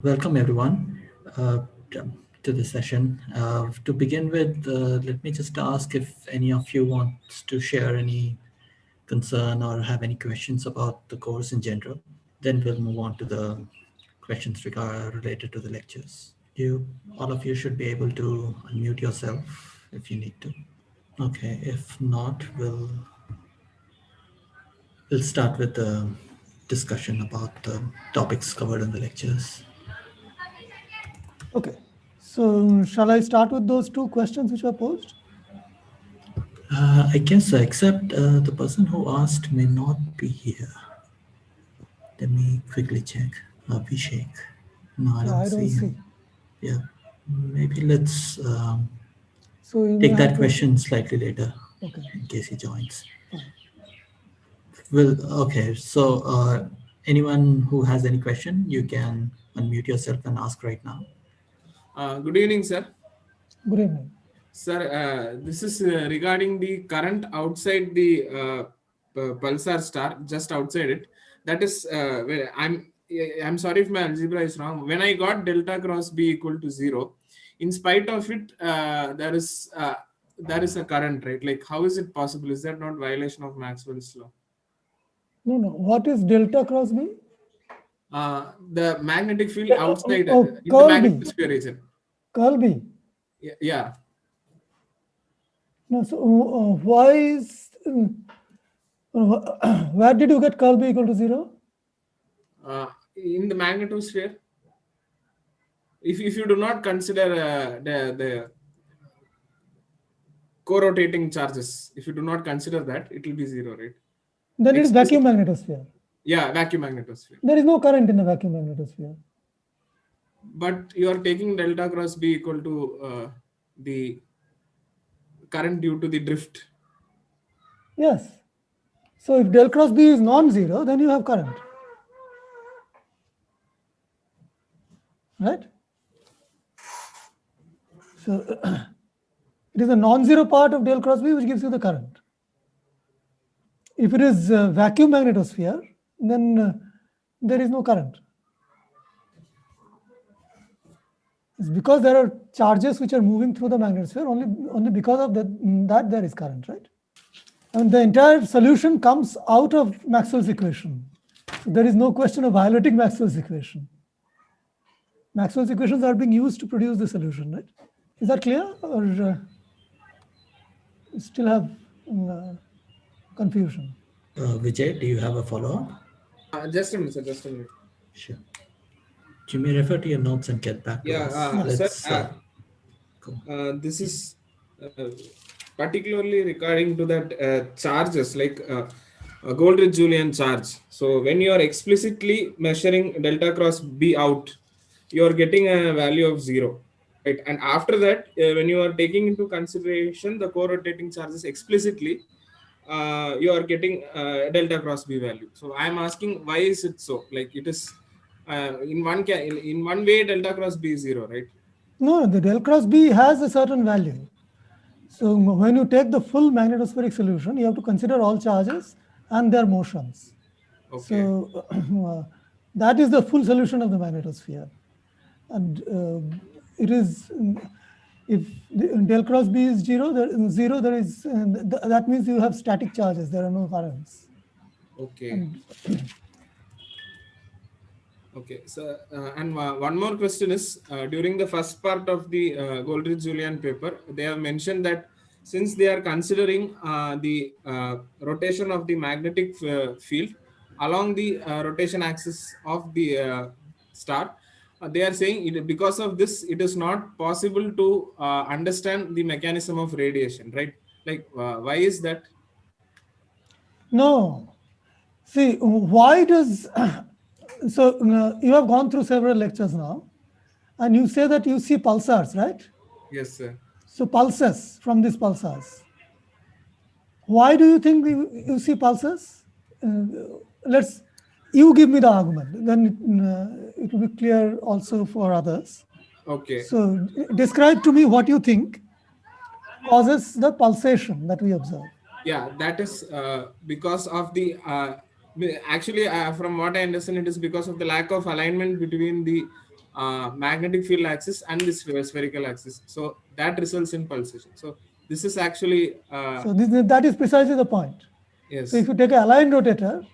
Welcome everyone to the session. To begin with, let me just ask if any of you wants to share any concern or have any questions about the course in general. Then we'll move on to the questions related to the lectures. All of you should be able to unmute yourself if you need to. Okay, if not, we'll start with the discussion about the topics covered in the lectures. Okay, so shall I start with those two questions which were posed? I guess so, except the person who asked may not be here. Let me quickly check. Abhishek. No, I Yeah, don't I don't see him. see. Yeah, maybe let's So you may take have that to. question slightly later Okay, in case he joins. fine. Well, okay. So, anyone who has any question, you can unmute yourself and ask right now. Good evening, sir. Good evening. Sir, this is regarding the current outside the pulsar star, just outside it. That is, I'm sorry if my algebra is wrong. When I got delta cross B equal to 0, in spite of it, there is a current, right? Like, how is it possible? Is that not violation of Maxwell's law? No. What is delta cross B? The magnetic field outside in the curl B. magnetosphere region. Curl B. Yeah. No, so why is where did you get curl B equal to 0? In the magnetosphere. If you do not consider the co-rotating charges, if you do not consider that, it will be 0, right? Then it is vacuum magnetosphere. Yeah, vacuum magnetosphere. There is no current in the vacuum magnetosphere. But you are taking delta cross B equal to the current due to the drift. Yes. So if del cross B is non-zero, then you have current. Right? So it is the non-zero part of del cross B which gives you the current. If it is vacuum magnetosphere, then there is no current. It's because there are charges which are moving through the magnetosphere, only because of that there is current, right? And the entire solution comes out of Maxwell's equation. So there is no question of violating Maxwell's equation. Maxwell's equations are being used to produce the solution, right? Is that clear, or you still have confusion? Vijay, do you have a follow-up? Just a minute, sir. Just a minute. Sure. You may refer to your notes and get back to us. Sir, this is particularly regarding to that charges like Goldrich-Julian charge. So when you are explicitly measuring delta cross B out, you are getting a value of 0, right? And after that, when you are taking into consideration the co-rotating charges explicitly, you are getting delta cross B value. So I am asking, why is it so? Like, it is in one way delta cross B is 0, right? No, the del cross B has a certain value. So when you take the full magnetospheric solution, you have to consider all charges and their motions. Okay. So that is the full solution of the magnetosphere. And it is, if del cross B is zero, there is, that means you have static charges, there are no currents. Okay. Okay, so and one more question is, during the first part of the Goldrich-Julian paper, they have mentioned that since they are considering the rotation of the magnetic field along the rotation axis of the star, they are saying because of this, it is not possible to understand the mechanism of radiation, right? Like, why is that? No. See, why does... So you have gone through several lectures now, and you say that you see pulsars, right? Yes, sir. So pulses from these pulsars. Why do you think you see pulses? You give me the argument, then it will be clear also for others. Okay. So describe to me what you think causes the pulsation that we observe. Yeah, that is because of the actually from what I understand, it is because of the lack of alignment between the magnetic field axis and this spherical axis. So that results in pulsation. So this is actually that is precisely the point. yes. So if you take an aligned rotator,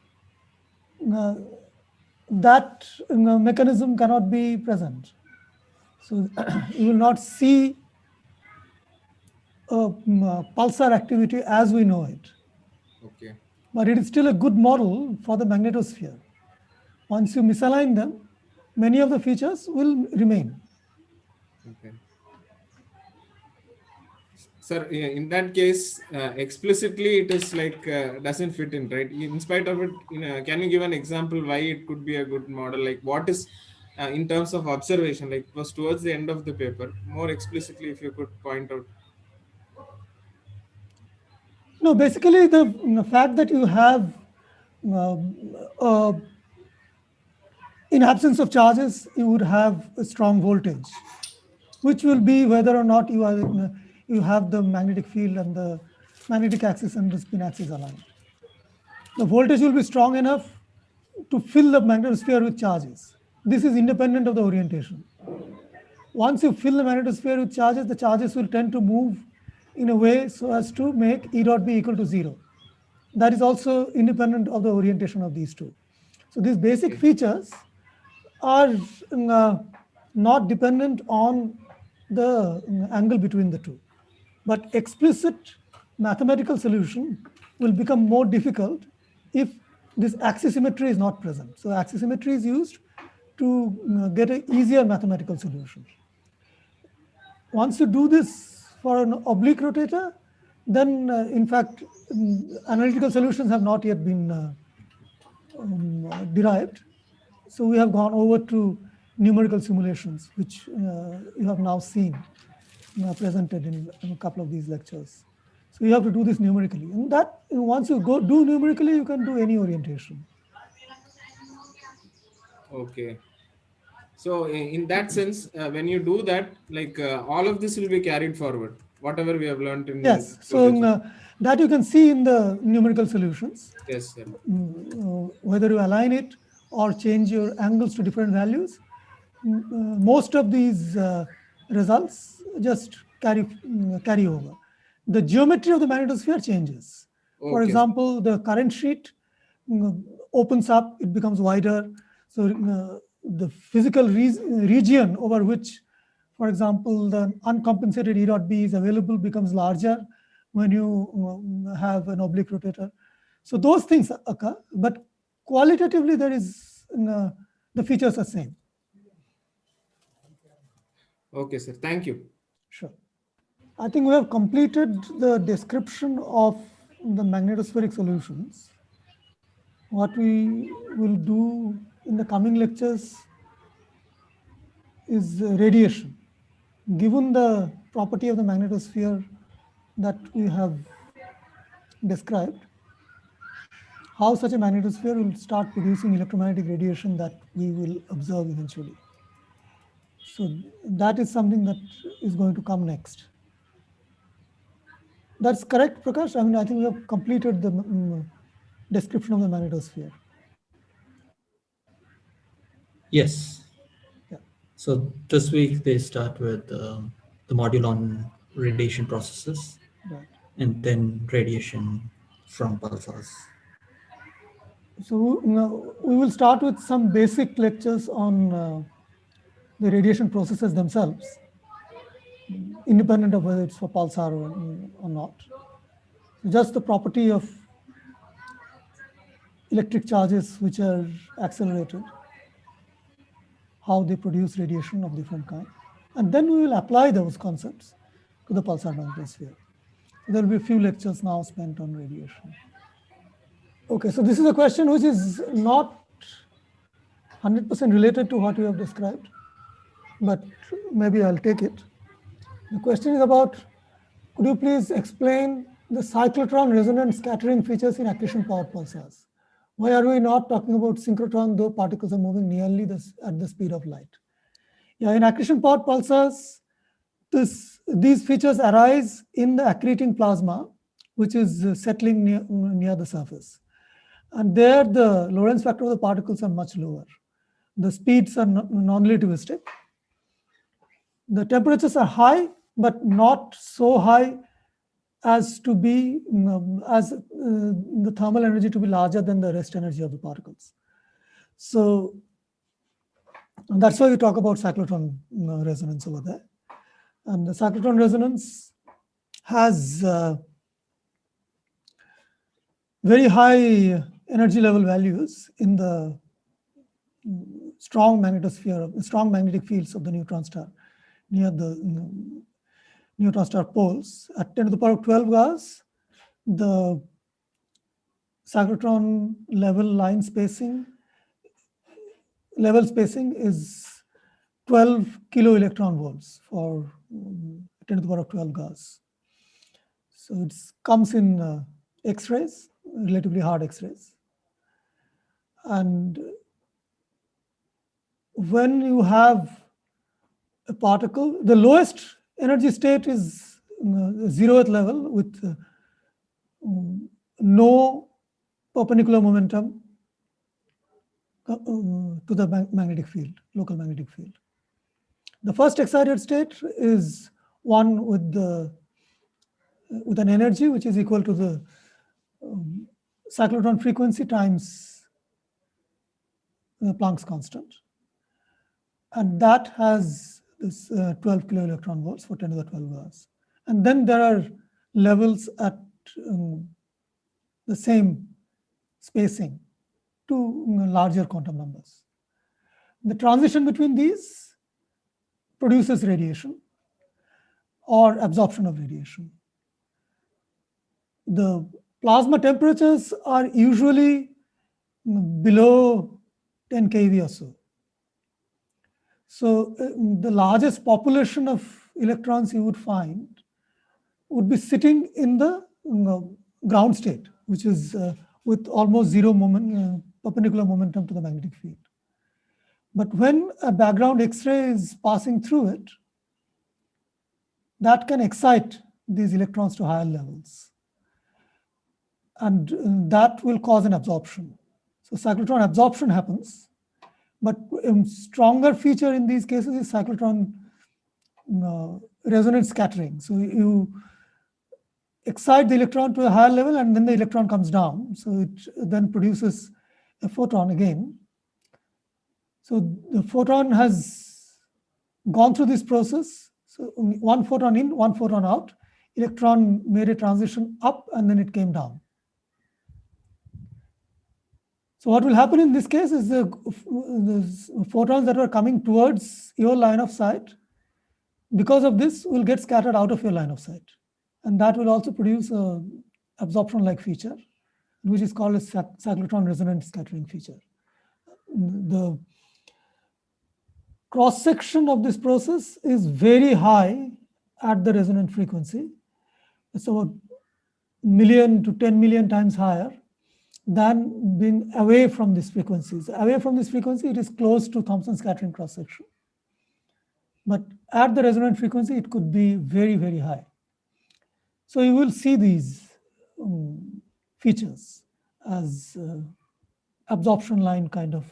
that mechanism cannot be present. So you will not see pulsar activity as we know it. Okay. But it is still a good model for the magnetosphere. Once you misalign them, many of the features will remain. Okay. Sir, in that case, explicitly it is like doesn't fit in, right? In spite of it, can you give an example why it could be a good model? Like what is in terms of observation? Like it was towards the end of the paper. More explicitly, if you could point out. No, basically the fact that you have, in absence of charges, you would have a strong voltage, which will be whether or not you have the magnetic field and the magnetic axis and the spin axis aligned. The voltage will be strong enough to fill the magnetosphere with charges. This is independent of the orientation. Once you fill the magnetosphere with charges, the charges will tend to move in a way so as to make E dot B equal to 0. That is also independent of the orientation of these two. So these basic features are not dependent on the angle between the two. But explicit mathematical solution will become more difficult if this axisymmetry is not present. So axisymmetry is used to get an easier mathematical solution. Once you do this for an oblique rotator, then in fact, analytical solutions have not yet been derived. So we have gone over to numerical simulations, which you have now seen presented in a couple of these lectures. So you have to do this numerically. And that once you do numerically, you can do any orientation. Okay. So in that sense, when you do that, like all of this will be carried forward, whatever we have learned in. Yes. So that you can see in the numerical solutions. Yes, sir. Whether you align it or change your angles to different values, most of these results just carry over. The geometry of the magnetosphere changes. Okay. For example, the current sheet opens up, it becomes wider. So the physical region over which, for example, the uncompensated E dot B is available becomes larger when you have an oblique rotator. So those things occur, but qualitatively there is the features are same. Okay, sir. Thank you. Sure. I think we have completed the description of the magnetospheric solutions. What we will do in the coming lectures is radiation. Given the property of the magnetosphere that we have described, how such a magnetosphere will start producing electromagnetic radiation that we will observe eventually. So that is something that is going to come next. That's correct, Prakash? I mean, I think we have completed the description of the magnetosphere. Yes. Yeah. So this week they start with the module on radiation processes, right, and then radiation from pulsars. So we will start with some basic lectures on the radiation processes themselves, independent of whether it's for pulsar or not. Just the property of electric charges which are accelerated, how they produce radiation of different kind. And then we will apply those concepts to the pulsar magnetosphere. There will be a few lectures now spent on radiation. Okay, so this is a question which is not 100% related to what we have described, but maybe I'll take it. The question is about, could you please explain the cyclotron resonant scattering features in accretion powered pulsars? Why are we not talking about synchrotron, though particles are moving nearly at the speed of light? Yeah, in accretion powered pulsars, these features arise in the accreting plasma, which is settling near the surface. And there, the Lorentz factor of the particles are much lower. the speeds are non-relativistic. The temperatures are high, but not so high as to be the thermal energy to be larger than the rest energy of the particles. So that's why we talk about cyclotron resonance over there. And the cyclotron resonance has very high energy level values in the strong magnetosphere, strong magnetic fields of the neutron star near the neutron star poles. At 10 to the power of 12 GeV, the cyclotron level spacing is 12 kilo electron volts for 10 to the power of 12 GeV. So it comes in X-rays, relatively hard X-rays. And when you have a particle, the lowest energy state is 0th level with no perpendicular momentum to the magnetic field, local magnetic field. The first excited state is one with an energy which is equal to the cyclotron frequency times the Planck's constant. And that has this 12 kilo electron volts for 10 to the 12 GeV. And then there are levels at the same spacing to larger quantum numbers. The transition between these produces radiation or absorption of radiation. The plasma temperatures are usually below 10 keV or so. So the largest population of electrons you would find would be sitting in the ground state, which is with almost zero perpendicular momentum to the magnetic field. But when a background X-ray is passing through it, that can excite these electrons to higher levels. And that will cause an absorption. So cyclotron absorption happens. But a stronger feature in these cases is cyclotron resonance scattering. So you excite the electron to a higher level and then the electron comes down. So it then produces a photon again. So the photon has gone through this process. So one photon in, one photon out. Electron made a transition up and then it came down. So what will happen in this case is the photons that are coming towards your line of sight, because of this, will get scattered out of your line of sight. And that will also produce an absorption-like feature, which is called a cyclotron resonant scattering feature. The cross-section of this process is very high at the resonant frequency. It's about 1 million to 10 million times higher than being away from these frequencies. Away from this frequency, it is close to Thomson scattering cross-section. But at the resonant frequency, it could be very, very high. So you will see these features as absorption line kind of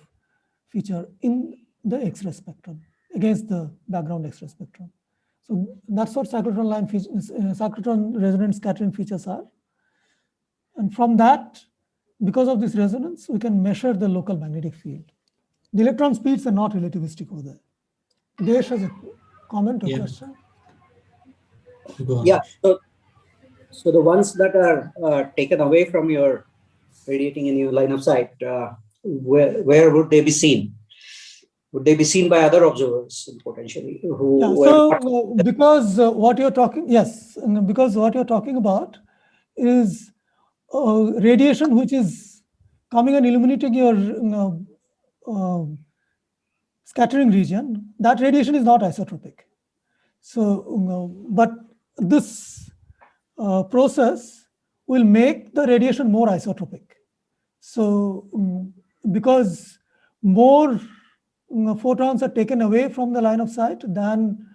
feature in the X-ray spectrum against the background X-ray spectrum. So that's what cyclotron line features, cyclotron resonant scattering features are. And from that, because of this resonance, we can measure the local magnetic field. The electron speeds are not relativistic over there. Desh has a comment or question? Go on. Yeah, so the ones that are taken away from your radiating in your line of sight, where would they be seen? Would they be seen by other observers potentially? Because what you're talking, yes, because what you're talking about is radiation which is coming and illuminating your scattering region. That radiation is not isotropic. So, but this process will make the radiation more isotropic. So, because more photons are taken away from the line of sight than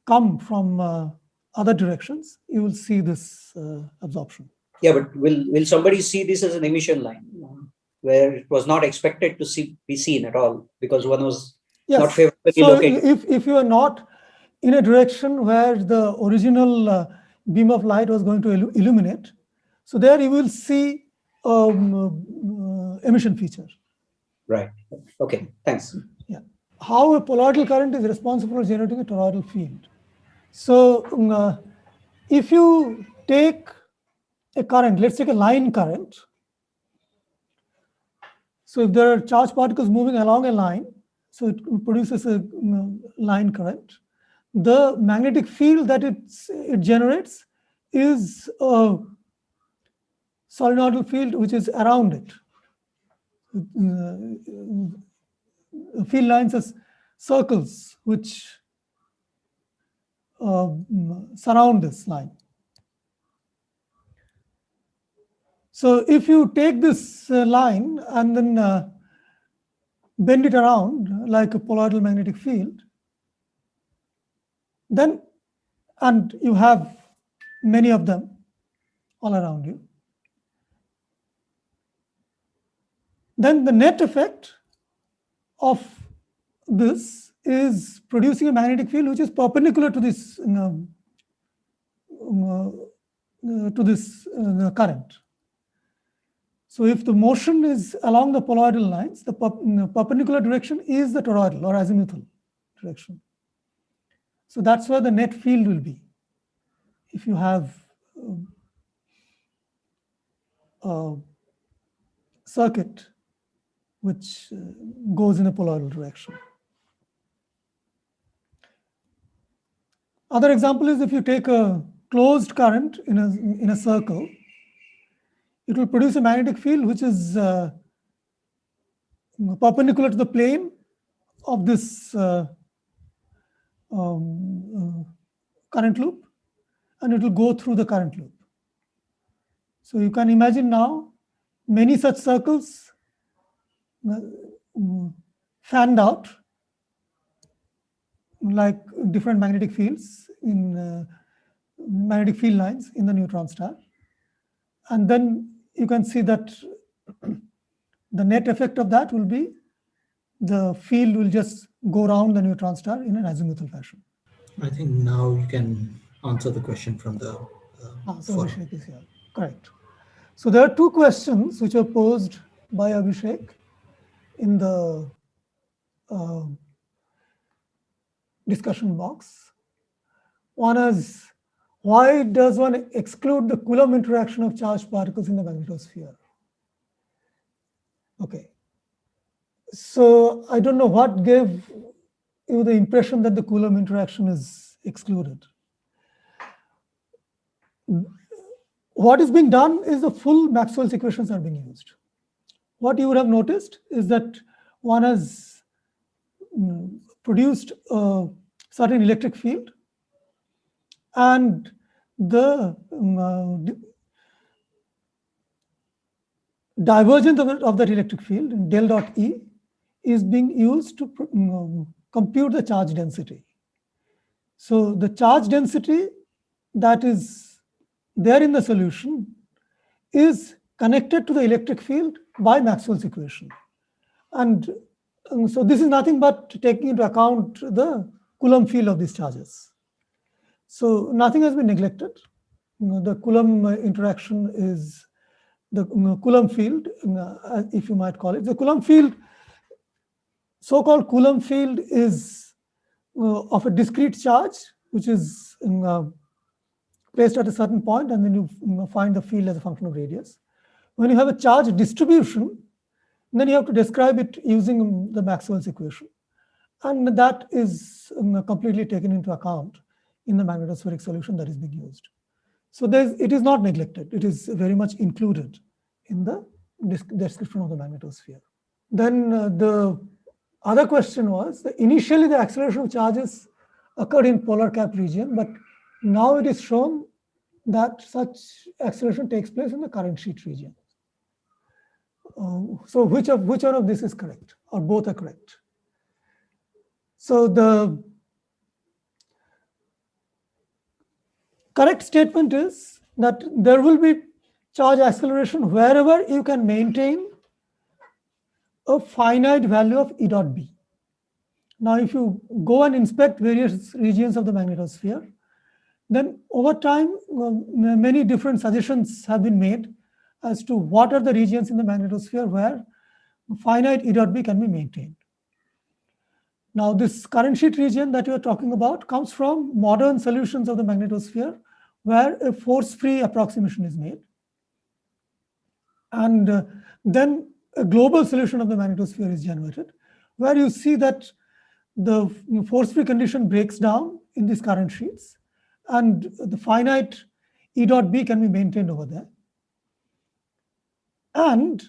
come from other directions, you will see this absorption. Yeah, but will somebody see this as an emission line? where it was not expected to be seen at all because one was not Yes. favorably So located. if you are not in a direction where the original beam of light was going to illuminate, so there you will see emission feature. Right. Okay. Thanks. Yeah. How a poloidal current is responsible for generating a toroidal field. So if you take a current, let's take a line current. So if there are charged particles moving along a line, so it produces a line current. The magnetic field that it generates is a solenoidal field which is around it. Field lines as circles which surround this line. So if you take this line and then bend it around like a poloidal magnetic field, then, and you have many of them all around you, then the net effect of this is producing a magnetic field which is perpendicular to this current. So if the motion is along the poloidal lines, the perpendicular direction is the toroidal or azimuthal direction. So that's where the net field will be. If you have a circuit which goes in a poloidal direction. Other example is if you take a closed current in a circle, it will produce a magnetic field which is perpendicular to the plane of this current loop, and it will go through the current loop. So you can imagine now many such circles fanned out like different magnetic fields in magnetic field lines in the neutron star. And then you can see that the net effect of that will be the field will just go around the neutron star in an azimuthal fashion. I think now you can answer the question from the so Abhishek is here. Correct. So there are two questions which are posed by Abhishek in the discussion box. One is, why does one exclude the Coulomb interaction of charged particles in the magnetosphere? Okay. So I don't know what gave you the impression that the Coulomb interaction is excluded. What is being done is the full Maxwell's equations are being used. What you would have noticed is that one has produced a certain electric field, and the divergence of that electric field, del dot E, is being used to compute the charge density. So the charge density that is there in the solution is connected to the electric field by Maxwell's equation. And so this is nothing but taking into account the Coulomb field of these charges. So nothing has been neglected. The Coulomb interaction is the Coulomb field, if you might call it. The Coulomb field, so-called Coulomb field, is of a discrete charge, which is placed at a certain point, and then you find the field as a function of radius. When you have a charge distribution, then you have to describe it using the Maxwell's equation. And that is completely taken into account in the magnetospheric solution that is being used. So it is not neglected. It is very much included in the description of the magnetosphere. Then the other question was, that initially the acceleration of charges occurred in polar cap region, but now it is shown that such acceleration takes place in the current sheet region. So which one of this is correct, or both are correct? So the correct statement is that there will be charge acceleration wherever you can maintain a finite value of E dot B. Now, if you go and inspect various regions of the magnetosphere, then over time, many different suggestions have been made as to what are the regions in the magnetosphere where finite E dot B can be maintained. Now, this current sheet region that you are talking about comes from modern solutions of the magnetosphere where a force-free approximation is made. And then a global solution of the magnetosphere is generated, where you see that the force-free condition breaks down in these current sheets, and the finite E dot B can be maintained over there. And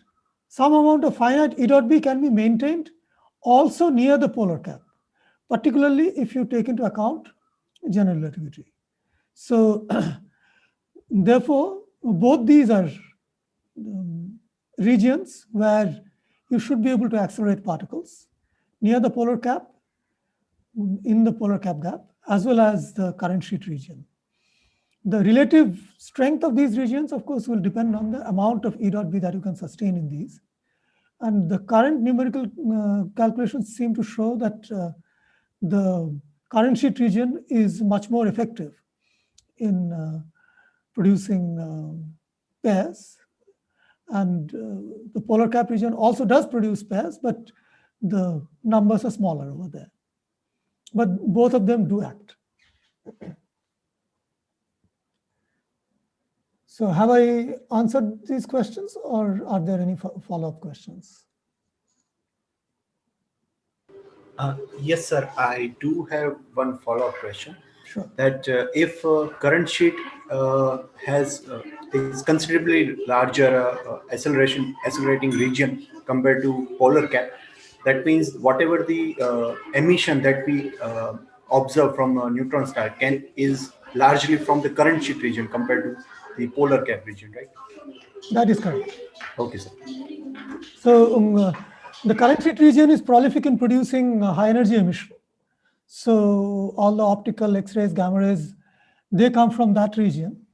some amount of finite E dot B can be maintained also near the polar cap, particularly if you take into account general relativity. So therefore, both these are regions where you should be able to accelerate particles near the polar cap, in the polar cap gap, as well as the current sheet region. The relative strength of these regions, of course, will depend on the amount of E dot B that you can sustain in these. And the current numerical calculations seem to show that the current sheet region is much more effective in producing pairs. And the polar cap region also does produce pairs, but the numbers are smaller over there. But both of them do act. So have I answered these questions, or are there any follow-up questions? Yes, sir. I do have one follow-up question. Sure. That if current sheet is considerably larger accelerating region compared to polar cap, that means whatever the emission that we observe from a neutron star is largely from the current sheet region compared to the polar cap region, right? That is correct. Okay, sir. So the current sheet region is prolific in producing high energy emission. So all the optical X-rays, gamma rays, they come from that region.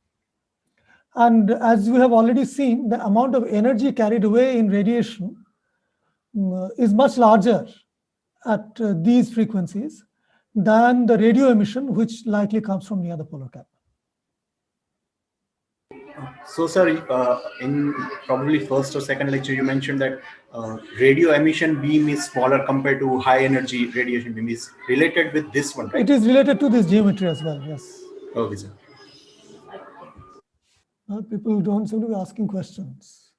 And as you have already seen, the amount of energy carried away in radiation is much larger at these frequencies than the radio emission, which likely comes from near the polar cap. So, sir, in probably first or second lecture, you mentioned that radio emission beam is smaller compared to high energy radiation beam. Is related with this one, right? It is related to this geometry as well, yes. Okay, sir. People don't seem to be asking questions.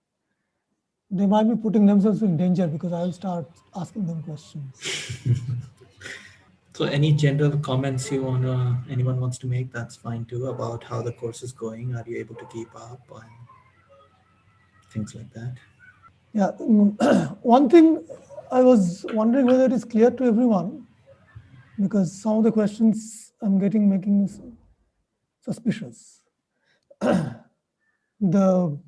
They might be putting themselves in danger because I will start asking them questions. So any general comments anyone wants to make, that's fine too, about how the course is going. Are you able to keep up and things like that? Yeah, one thing I was wondering whether it is clear to everyone, because some of the questions I'm making me suspicious. The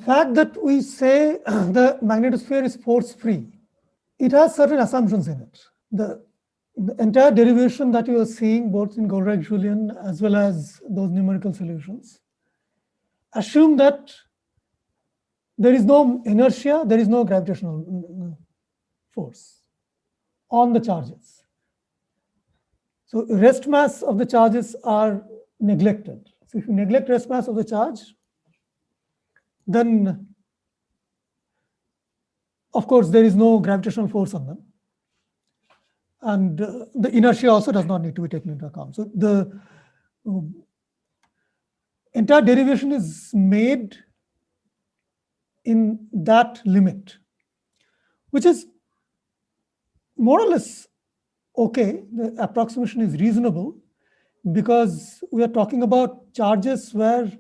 fact that we say the magnetosphere is force-free, it has certain assumptions in it. The entire derivation that you are seeing both in Goldreich-Julian as well as those numerical solutions assume that there is no inertia, there is no gravitational force on the charges. So rest mass of the charges are neglected. So if you neglect rest mass of the charge, then of course there is no gravitational force on them. And the inertia also does not need to be taken into account. So the entire derivation is made in that limit, which is more or less okay. The approximation is reasonable because we are talking about charges where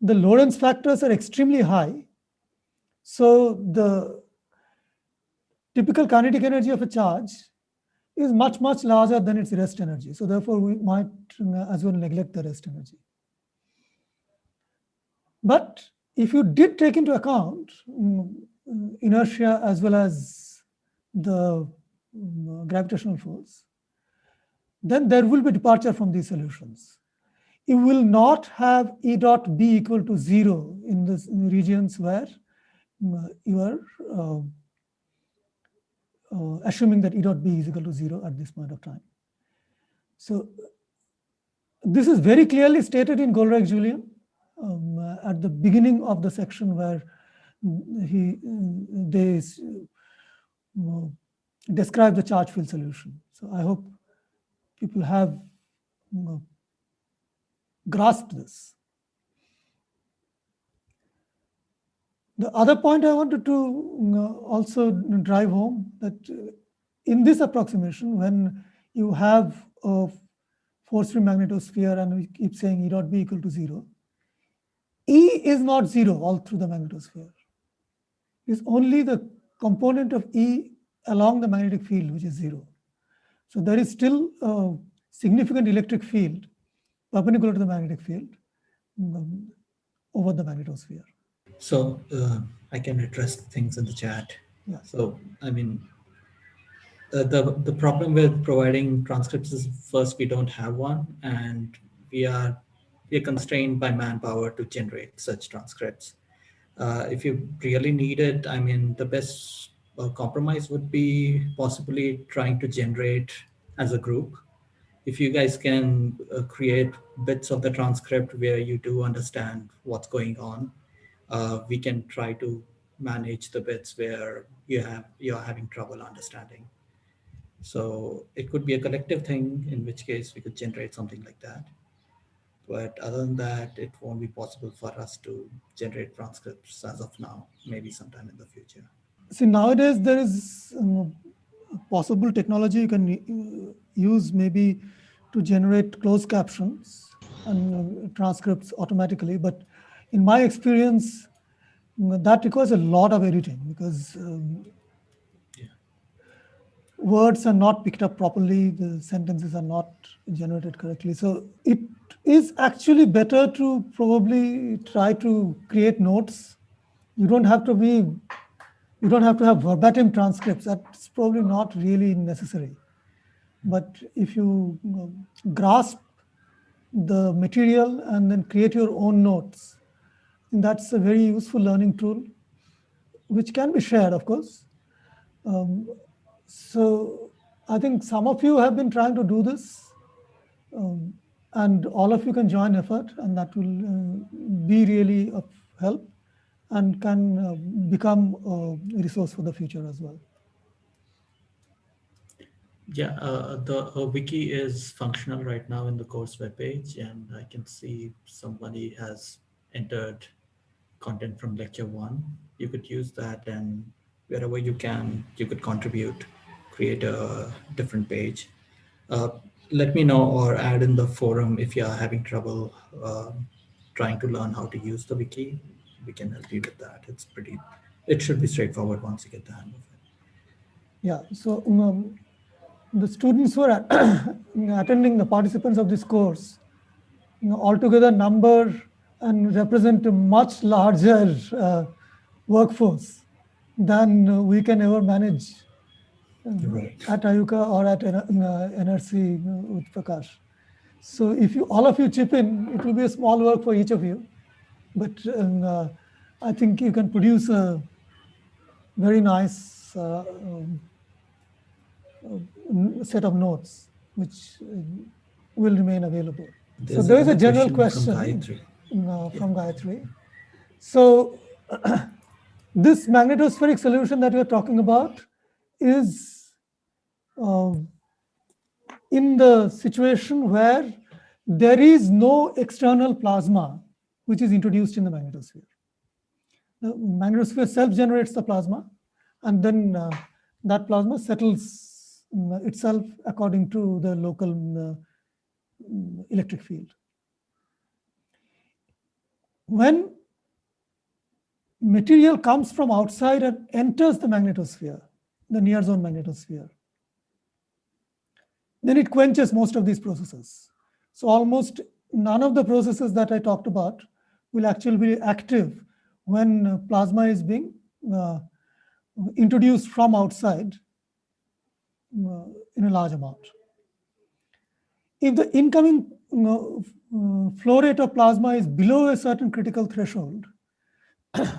the Lorentz factors are extremely high. So the typical kinetic energy of a charge is much, much larger than its rest energy. So therefore, we might as well neglect the rest energy. But if you did take into account inertia as well as the gravitational force, then there will be departure from these solutions. You will not have E dot B equal to 0 in the regions where your assuming that E dot B is equal to 0 at this point of time. So this is very clearly stated in Goldreich-Julian at the beginning of the section where they describe the charge field solution. So I hope people have grasped this. The other point I wanted to also drive home that in this approximation, when you have a force-free magnetosphere and we keep saying E dot B equal to 0, E is not 0 all through the magnetosphere. It's only the component of E along the magnetic field which is 0. So there is still a significant electric field perpendicular to the magnetic field over the magnetosphere. So I can address things in the chat. Yeah. So, I mean, the problem with providing transcripts is first, we don't have one, and we are constrained by manpower to generate such transcripts. If you really need it, I mean, the best compromise would be possibly trying to generate as a group. If you guys can create bits of the transcript where you do understand what's going on, we can try to manage the bits where you're having trouble understanding. So it could be a collective thing, in which case we could generate something like that. But other than that, it won't be possible for us to generate transcripts as of now, maybe sometime in the future. See, nowadays there is possible technology you can use maybe to generate closed captions and transcripts automatically. But in my experience, that requires a lot of editing because words are not picked up properly, the sentences are not generated correctly. So it is actually better to probably try to create notes. You don't have to have verbatim transcripts. That's probably not really necessary. But if you grasp the material and then create your own notes, that's a very useful learning tool, which can be shared, of course. So I think some of you have been trying to do this, and all of you can join effort, and that will be really of help and can become a resource for the future as well. Yeah, the wiki is functional right now in the course webpage, and I can see somebody has entered content from lecture 1. You could use that, and wherever you can, you could contribute, create a different page. Let me know or add in the forum if you're having trouble trying to learn how to use the wiki. We can help you with that. It should be straightforward once you get the hang of it. Yeah, so the students who are attending, the participants of this course, altogether number and represent a much larger workforce than we can ever manage at IUCAA or at NRC with Prakash. So if all of you chip in, it will be a small work for each of you. But I think you can produce a very nice set of notes, which will remain available. So there is a general question from Gayatri. So this magnetospheric solution that we are talking about is in the situation where there is no external plasma which is introduced in the magnetosphere. The magnetosphere self-generates the plasma, and then that plasma settles itself according to the local electric field. When material comes from outside and enters the magnetosphere, the near zone magnetosphere, then it quenches most of these processes. So almost none of the processes that I talked about will actually be active when plasma is being introduced from outside in a large amount. If the incoming flow rate of plasma is below a certain critical threshold,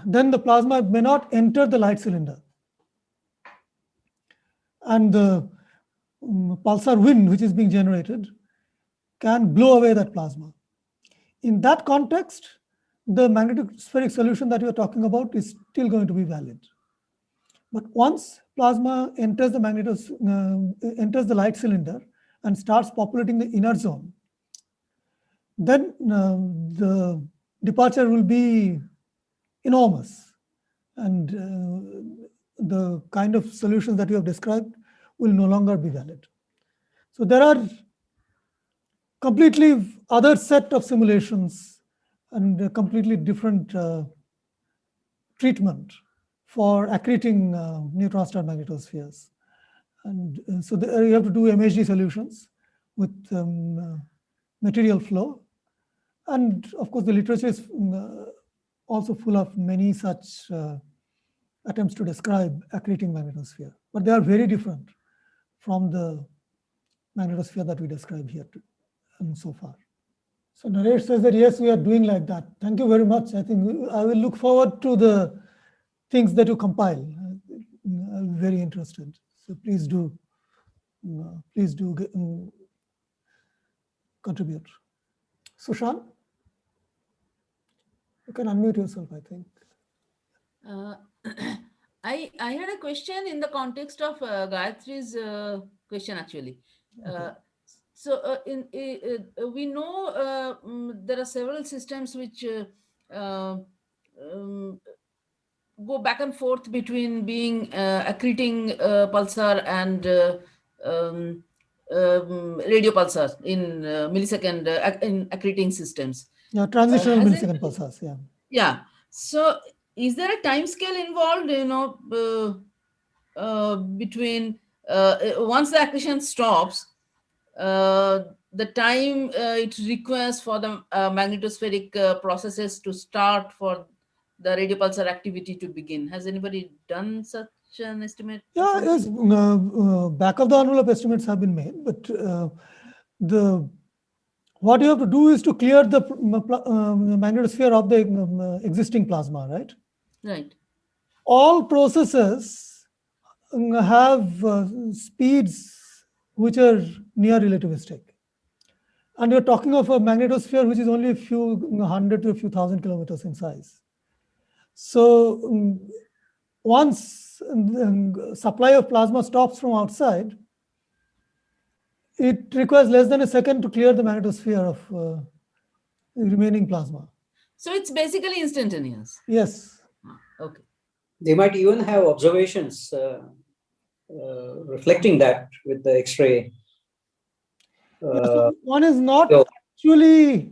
then the plasma may not enter the light cylinder. and the pulsar wind which is being generated can blow away that plasma. In that context, the magnetospheric solution that you're talking about is still going to be valid. But once plasma enters enters the light cylinder and starts populating the inner zone, then the departure will be enormous, and the kind of solutions that you have described will no longer be valid. So there are completely other set of simulations and a completely different treatment for accreting neutron star magnetospheres. And so you have to do MHD solutions with material flow. And of course, the literature is also full of many such attempts to describe accreting magnetosphere. But they are very different from the magnetosphere that we describe here so far. So Naresh says that yes, we are doing like that. Thank you very much. I think I will look forward to the things that you compile. I'm very interested. So please do contribute. Sushan, you can unmute yourself, I think. I had a question in the context of Gayatri's question actually. Okay. We know there are several systems which go back and forth between being accreting pulsar and radio pulsar in millisecond in accreting systems. Yeah, transitional Has millisecond it- pulsars. Yeah. Yeah. So is there a time scale involved, between once the accretion stops, the time it requires for the magnetospheric processes to start for the radio pulsar activity to begin? Has anybody done such an estimate? Yeah, yes. Back of the envelope estimates have been made, but what you have to do is to clear the magnetosphere of the existing plasma, right? Right. All processes have speeds which are near relativistic. And you're talking of a magnetosphere which is only a few hundred to a few thousand kilometers in size. So once supply of plasma stops from outside, it requires less than a second to clear the magnetosphere of remaining plasma. So it's basically instantaneous. Yes. Okay. They might even have observations reflecting that with the X-ray. So one is not so- actually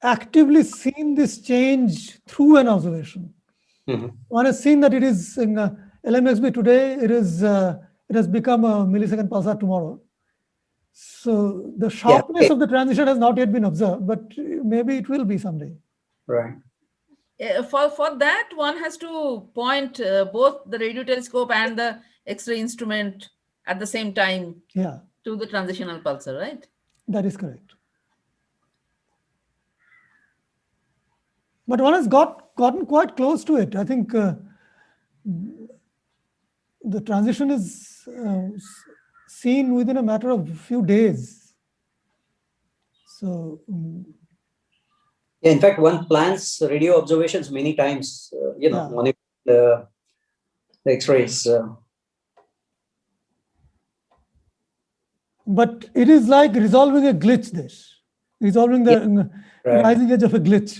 actively seen this change through an observation. Mhm. One has seen that it is in LMXB today, it has become a millisecond pulsar tomorrow. So the sharpness of the transition has not yet been observed, but maybe it will be someday. Right. For that, one has to point both the radio telescope and the X-ray instrument at the same time Yeah, to the transitional pulsar, right? that is correct. But one has gotten quite close to it. I think the transition is seen within a matter of a few days. So Yeah, in fact, one plans radio observations many times, Yeah. monitor the X-rays. but it is like resolving a glitch there, resolving the Right. rising edge of a glitch.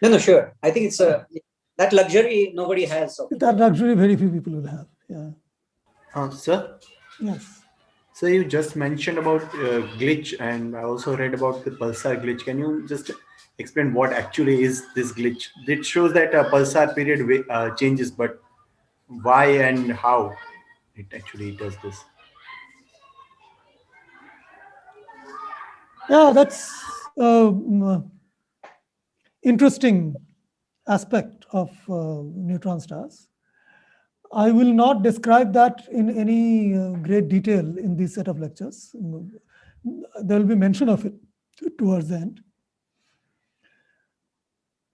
No, sure. I think it's that luxury nobody has. That luxury very few people will have. Yeah. Sir, Yes. so you just mentioned about glitch, and I also read about the pulsar glitch. Can you just explain what actually is this glitch? It shows that a pulsar period changes, but why and how it actually does this? Yeah, that's interesting aspect of neutron stars. I will not describe that in any great detail in this set of lectures. There will be mention of it towards the end.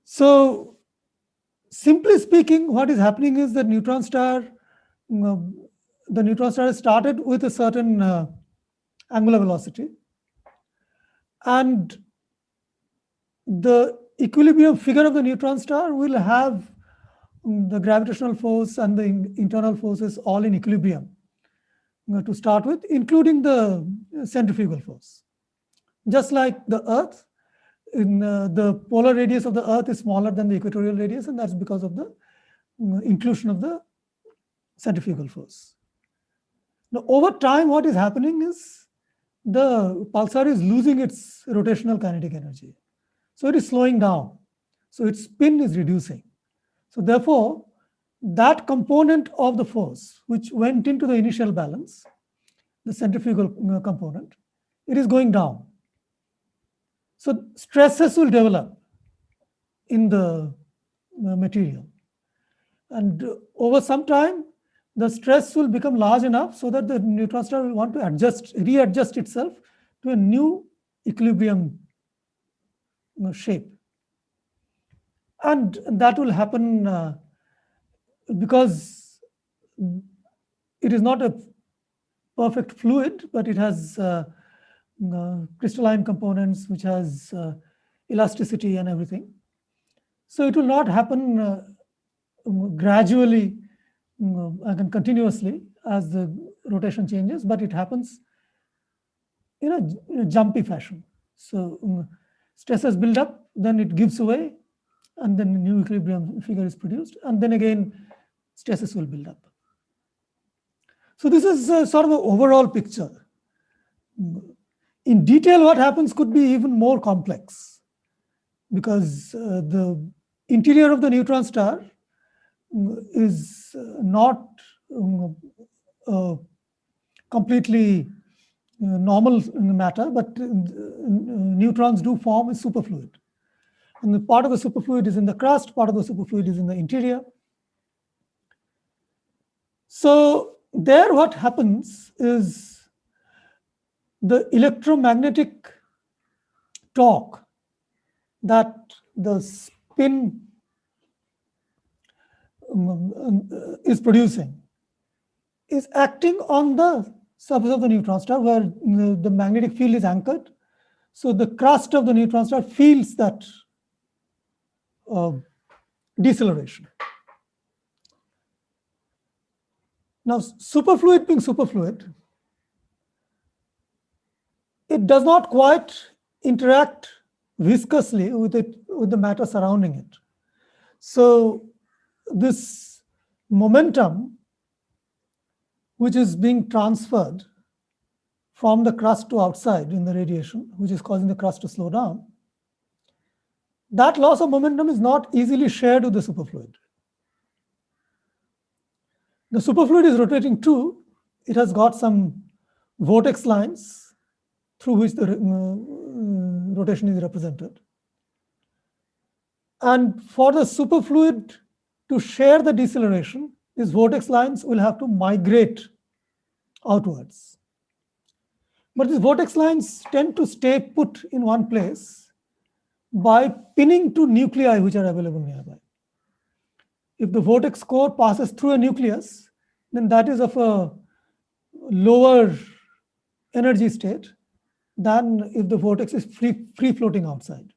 So, simply speaking, what is happening is that neutron star, the neutron star is started with a certain angular velocity, and the equilibrium figure of the neutron star will have the gravitational force and the internal forces all in equilibrium to start with, including the centrifugal force. Just like the Earth, the polar radius of the Earth is smaller than the equatorial radius, and that's because of the inclusion of the centrifugal force. Now, over time, what is happening is the pulsar is losing its rotational kinetic energy. So it is slowing down. So its spin is reducing. So therefore, that component of the force which went into the initial balance, the centrifugal component, it is going down. So stresses will develop in the material. And over some time, the stress will become large enough so that the neutron star will want to readjust itself to a new equilibrium shape. And that will happen because it is not a perfect fluid, but it has crystalline components, which has elasticity and everything. So it will not happen gradually and continuously as the rotation changes, but it happens in a jumpy fashion. So stresses build up, then it gives away, and then a new equilibrium figure is produced, and then again stresses will build up. So this is sort of an overall picture. In detail, what happens could be even more complex, because the interior of the neutron star is not completely normal matter, but neutrons do form a superfluid. And the part of the superfluid is in the crust, part of the superfluid is in the interior. So there what happens is the electromagnetic torque that the spin is producing is acting on the surface of the neutron star where the magnetic field is anchored. So the crust of the neutron star feels that deceleration. Now, superfluid being superfluid, it does not quite interact viscously with the matter surrounding it. So this momentum, which is being transferred from the crust to outside in the radiation, which is causing the crust to slow down, that loss of momentum is not easily shared with the superfluid. The superfluid is rotating too. It has got some vortex lines through which the rotation is represented. And for the superfluid to share the deceleration, these vortex lines will have to migrate outwards. But these vortex lines tend to stay put in one place by pinning to nuclei which are available nearby. If the vortex core passes through a nucleus, then that is of a lower energy state than if the vortex is free floating outside.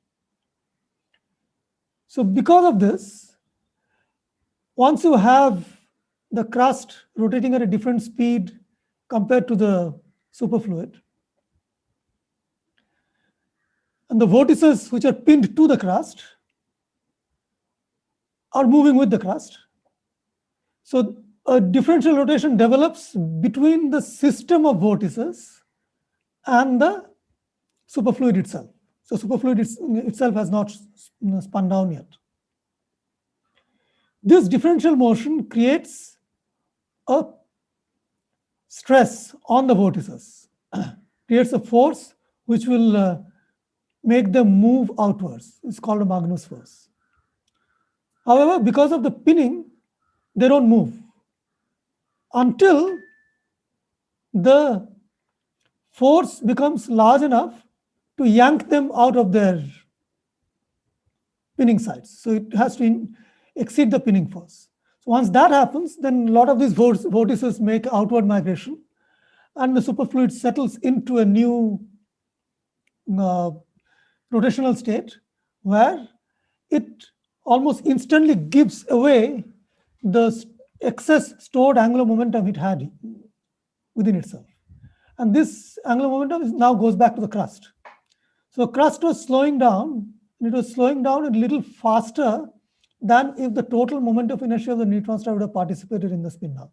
So because of this, once you have the crust rotating at a different speed compared to the superfluid, and the vortices which are pinned to the crust are moving with the crust. So a differential rotation develops between the system of vortices and the superfluid itself. So superfluid itself has not spun down yet. This differential motion creates a stress on the vortices, creates a force which will make them move outwards. It's called a Magnus force. However, because of the pinning, they don't move until the force becomes large enough to yank them out of their pinning sites. So it has to exceed the pinning force. So once that happens, then a lot of these vortices make outward migration, and the superfluid settles into a new rotational state where it almost instantly gives away the excess stored angular momentum it had within itself. And this angular momentum now goes back to the crust. So crust was slowing down, and it was slowing down a little faster than if the total moment of inertia of the neutron star would have participated in the spin down.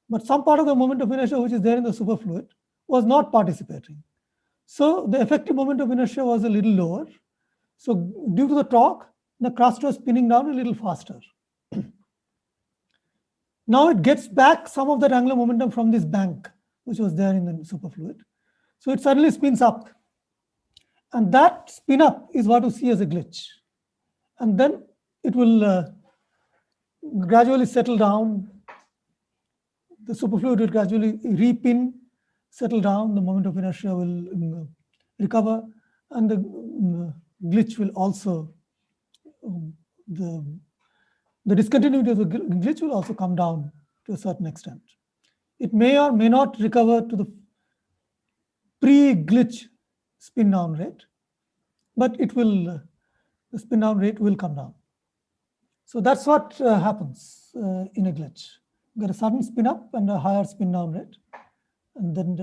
But some part of the moment of inertia which is there in the superfluid was not participating. So the effective moment of inertia was a little lower. So due to the torque, the crust was spinning down a little faster. Now it gets back some of that angular momentum from this bank, which was there in the superfluid. So it suddenly spins up. And that spin up is what you see as a glitch. And then it will gradually settle down. The superfluid will gradually repin, settle down. The moment of inertia will recover. And the glitch will also, the discontinuity of the glitch will also come down to a certain extent. It may or may not recover to the pre-glitch spin down rate, but it will, the spin down rate will come down. So that's what happens in a glitch. You get a sudden spin up and a higher spin down rate, and then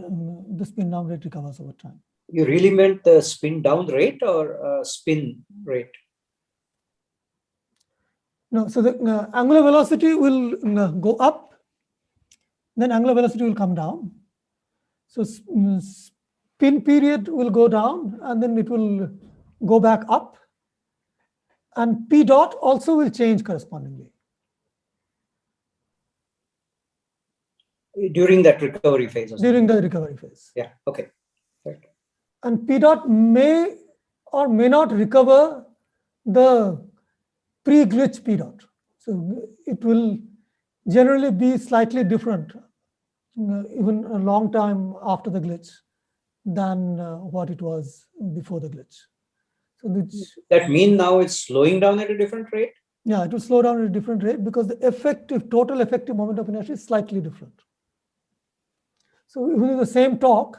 the spin down rate recovers over time. You really meant the spin down rate or spin rate? No, so the angular velocity will go up, then angular velocity will come down. So spin period will go down, and then it will go back up, and P dot also will change correspondingly. During that recovery phase? During the recovery phase. Yeah, okay. Right. And P dot may or may not recover the pre-glitch P dot. So it will generally be slightly different, even a long time after the glitch, than what it was before the glitch. So that means now it's slowing down at a different rate? Yeah, it will slow down at a different rate because the total effective moment of inertia is slightly different. So even with the same torque,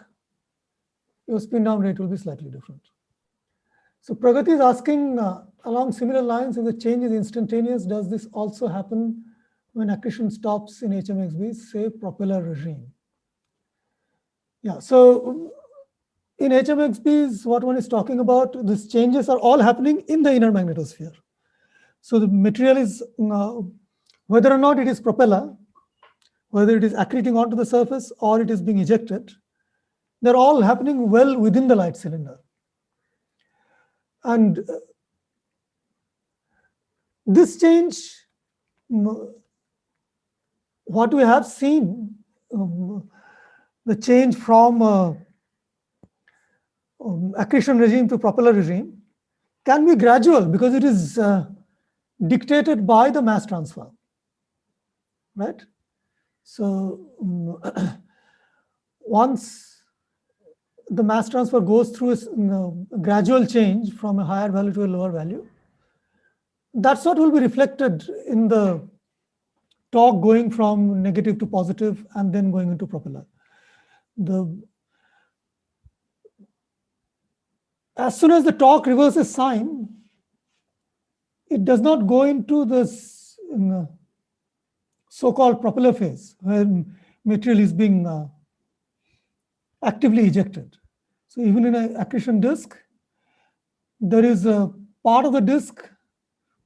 your spin down rate will be slightly different. So Pragati is asking along similar lines, if the change is instantaneous, does this also happen when accretion stops in HMXB, say propeller regime? Yeah, so in HMXBs, what one is talking about, these changes are all happening in the inner magnetosphere. So the material is, whether or not it is propeller, whether it is accreting onto the surface or it is being ejected, they're all happening well within the light cylinder. And this change, what we have seen, the change from accretion regime to propeller regime can be gradual because it is dictated by the mass transfer, right? So once the mass transfer goes through a gradual change from a higher value to a lower value, that's what will be reflected in the torque going from negative to positive and then going into propeller. As soon as the torque reverses sign, it does not go into this so-called propeller phase where material is being actively ejected. So even in an accretion disk, there is a part of the disk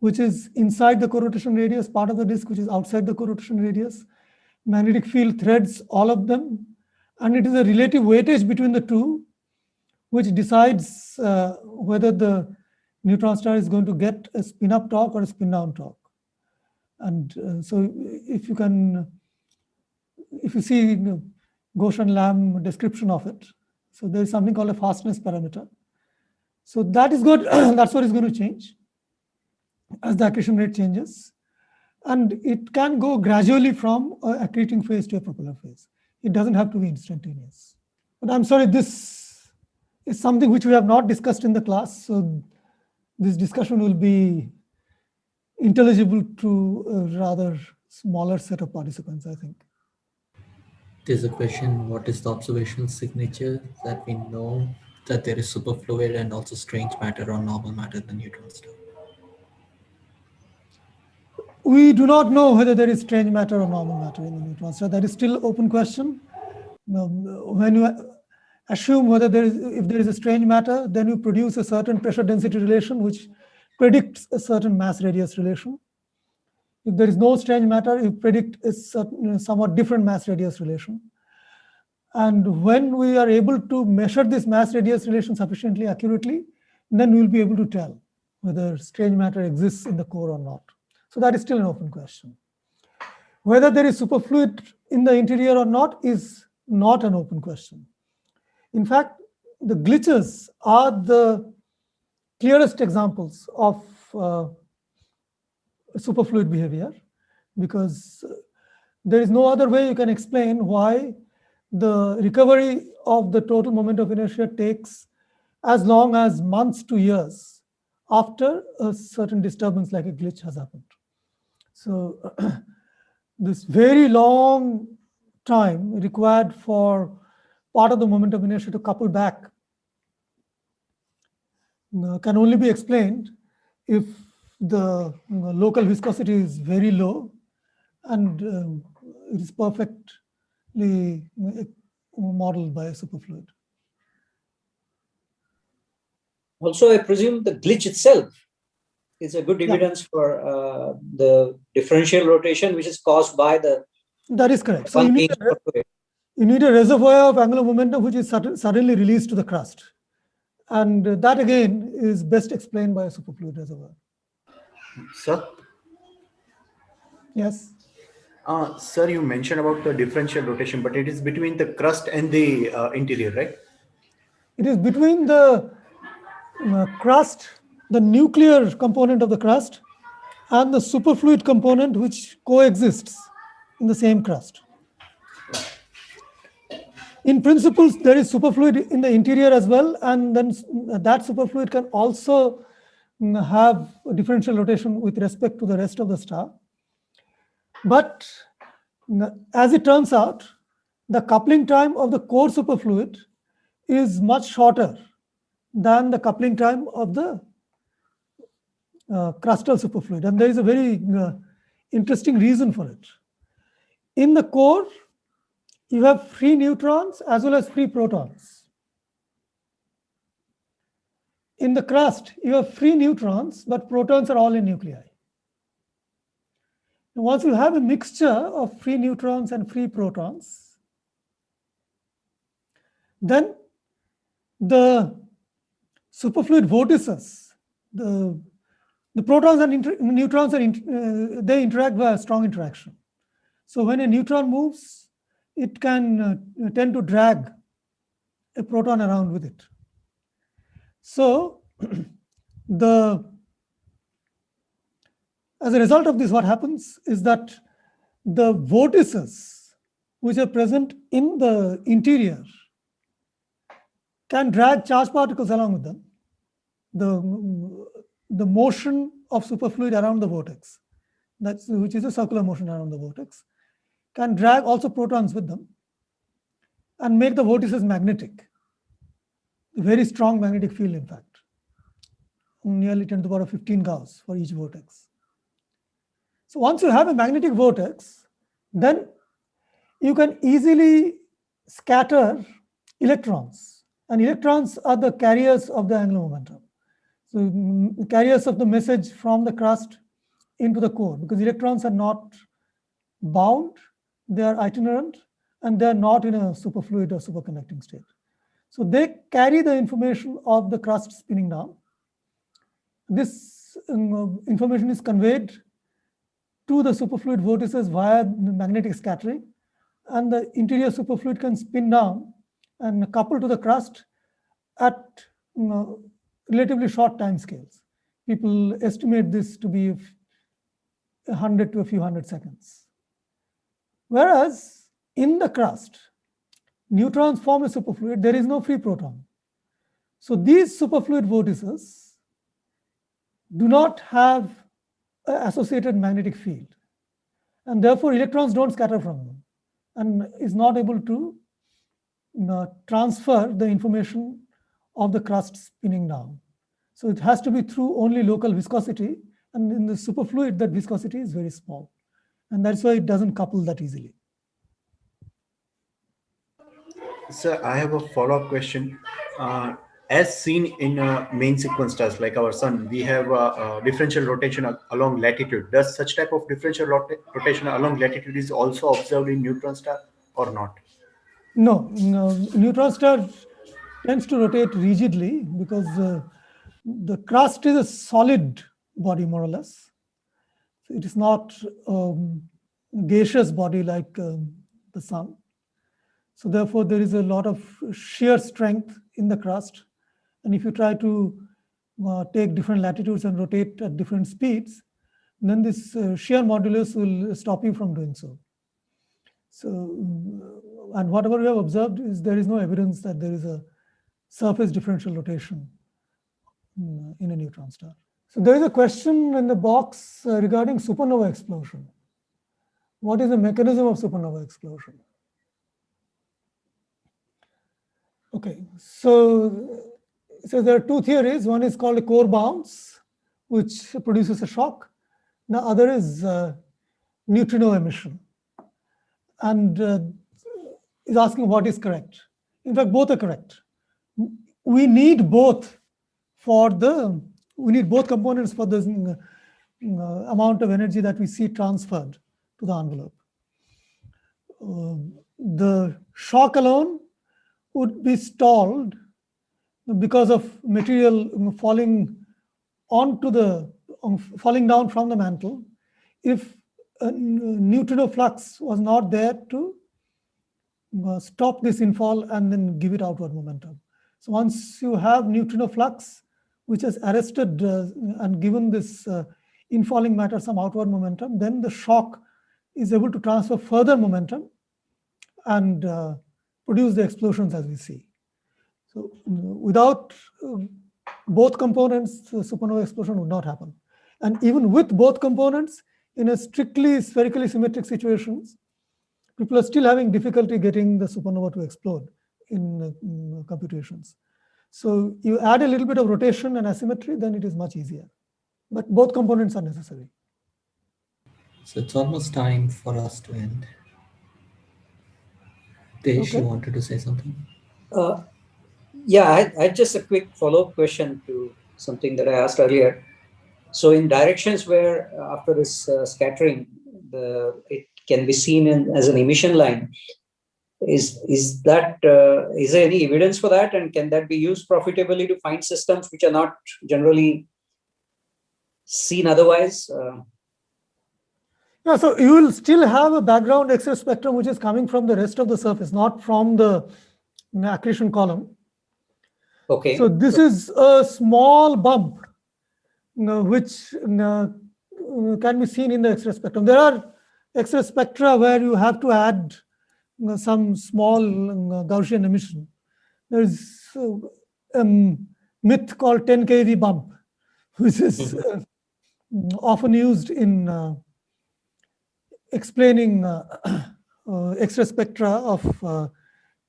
which is inside the co-rotation radius, part of the disk which is outside the co-rotation radius. Magnetic field threads all of them, and it is a relative weightage between the two which decides whether the neutron star is going to get a spin-up torque or a spin-down torque. And so if you see Gaussian-Lamb description of it, so there is something called a fastness parameter. So that is good. That's what is going to change as the accretion rate changes. And it can go gradually from an accreting phase to a propeller phase. It doesn't have to be instantaneous. But I'm sorry, this is something which we have not discussed in the class. So this discussion will be intelligible to a rather smaller set of participants, I think. There's a question, what is the observational signature that we know that there is superfluid and also strange matter or normal matter, the neutron star? We do not know whether there is strange matter or normal matter in the neutron star. That is still open question. When you assume whether if there is a strange matter, then you produce a certain pressure density relation which predicts a certain mass radius relation. If there is no strange matter, you predict a certain, somewhat different mass radius relation. And when we are able to measure this mass radius relation sufficiently accurately, then we will be able to tell whether strange matter exists in the core or not. So that is still an open question. Whether there is superfluid in the interior or not is not an open question. In fact, the glitches are the clearest examples of superfluid behavior, because there is no other way you can explain why the recovery of the total moment of inertia takes as long as months to years after a certain disturbance like a glitch has happened. So this very long time required for part of the moment of inertia to couple back can only be explained if the local viscosity is very low and it is perfectly modeled by a superfluid. Also, I presume the glitch itself is a good evidence for the differential rotation, which is caused by the. That is correct. So you need a reservoir of angular momentum which is suddenly released to the crust. And that again is best explained by a superfluid reservoir. Sir? Yes. Sir, you mentioned about the differential rotation, but it is between the crust and the interior, right? It is between the crust, the nuclear component of the crust, and the superfluid component which coexists in the same crust. In principle, there is superfluid in the interior as well, and then that superfluid can also have a differential rotation with respect to the rest of the star. But as it turns out, the coupling time of the core superfluid is much shorter than the coupling time of the crustal superfluid. And there is a very interesting reason for it. In the core, you have free neutrons as well as free protons. In the crust, you have free neutrons, but protons are all in nuclei. Now, once you have a mixture of free neutrons and free protons, then the superfluid vortices, the protons and neutrons, they interact by a strong interaction. So when a neutron moves, it can tend to drag a proton around with it. So as a result of this, what happens is that the vortices which are present in the interior can drag charged particles along with them. The motion of superfluid around the vortex, which is a circular motion around the vortex, can drag also protons with them and make the vortices magnetic. A very strong magnetic field, in fact, nearly 10 to the power of 15 Gauss for each vortex. So once you have a magnetic vortex, then you can easily scatter electrons, and electrons are the carriers of the angular momentum. So carriers of the message from the crust into the core, because electrons are not bound, they are itinerant, and they are not in a superfluid or superconducting state. So they carry the information of the crust spinning down. This information is conveyed to the superfluid vortices via magnetic scattering, and the interior superfluid can spin down and couple to the crust at relatively short time scales. People estimate this to be 100 to a few hundred seconds. Whereas in the crust, neutrons form a superfluid, there is no free proton. So these superfluid vortices do not have associated magnetic field. And therefore, electrons don't scatter from them and is not able to transfer the information of the crust spinning down. So it has to be through only local viscosity. And in the superfluid, that viscosity is very small. And that's why it doesn't couple that easily. Sir, I have a follow-up question. As seen in main sequence stars like our sun, we have a differential rotation along latitude. Does such type of differential rotation along latitude is also observed in neutron star or not? No, neutron star tends to rotate rigidly because the crust is a solid body, more or less. So it is not gaseous body like the sun. So therefore, there is a lot of shear strength in the crust. And if you try to take different latitudes and rotate at different speeds, then this shear modulus will stop you from doing so. So, and whatever we have observed is there is no evidence that there is a surface differential rotation in a neutron star. So there is a question in the box regarding supernova explosion. What is the mechanism of supernova explosion? Okay, so there are two theories. One is called a core bounce, which produces a shock. The other is neutrino emission, and is asking what is correct. In fact, both are correct. We need both components for the amount of energy that we see transferred to the envelope. The shock alone would be stalled because of material falling down from the mantle if a neutrino flux was not there to stop this infall and then give it outward momentum. So once you have neutrino flux, which has arrested and given this infalling matter some outward momentum, then the shock is able to transfer further momentum and produce the explosions as we see. So without both components, the supernova explosion would not happen. And even with both components, in a strictly spherically symmetric situations, people are still having difficulty getting the supernova to explode in computations. So you add a little bit of rotation and asymmetry, then it is much easier. But both components are necessary. So it's almost time for us to end. Desh, Okay. you wanted to say something? Yeah, I just a quick follow-up question to something that I asked earlier. So in directions where after this scattering, it can be seen as an emission line, is there any evidence for that, and can that be used profitably to find systems which are not generally seen otherwise? Yeah, so you will still have a background X-ray spectrum which is coming from the rest of the surface, not from the accretion column. Okay. So this is a small bump which can be seen in the X-ray spectrum. There are X-ray spectra where you have to add some small Gaussian emission. There is a myth called 10 keV bump, which is often used in explaining X-ray spectra of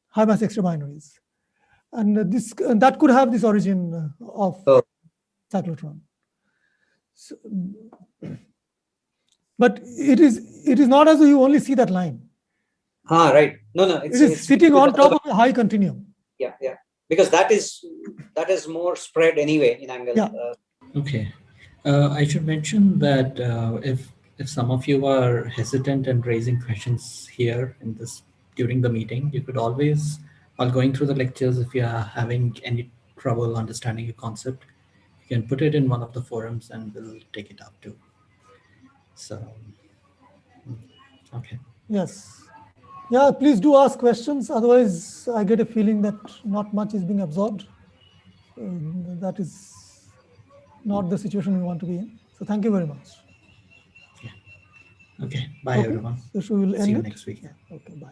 high mass X-ray binaries. And that could have this origin of cyclotron. So, but it is not as though you only see that line. Right. No. It is sitting on top of a high continuum. Yeah. Because that is more spread anyway in angle. Yeah. Okay. I should mention that if some of you are hesitant and raising questions here during the meeting, you could always, while going through the lectures, if you are having any trouble understanding a concept, you can put it in one of the forums and we'll take it up too. So, okay. Yes. Yeah, please do ask questions. Otherwise, I get a feeling that not much is being absorbed. That is not the situation we want to be in. So thank you very much. Yeah. Okay. Bye, everyone. So we will end See you it. next week. Okay, bye.